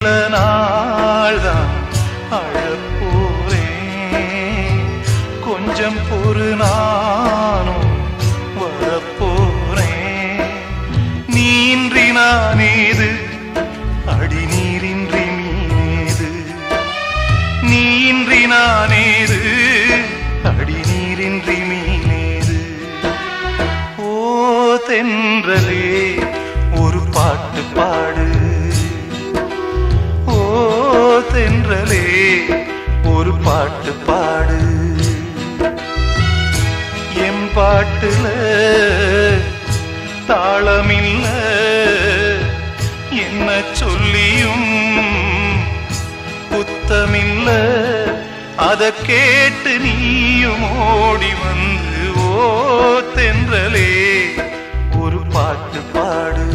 சில நாள்தான் அழப்போறேன், கொஞ்சம் பொறு நானும் வரப்போறேன். நீன்றி நானேது, அடி நீரின்றி மீனேது, நீன்றி நானேது, அடி நீரின்றி மீனேது. ஓ தென்றலே ஒரு பாட்டு பாடு, ஓ தென்றலே ஒரு பாட்டு பாடு. என் பாட்டுல தாளமில்ல, என்ன சொல்லியும் புத்தமில்ல. அத கேட்டு நீயும் ஓடி வந்து, ஓ தென்றலே ஒரு பாட்டு பாடு.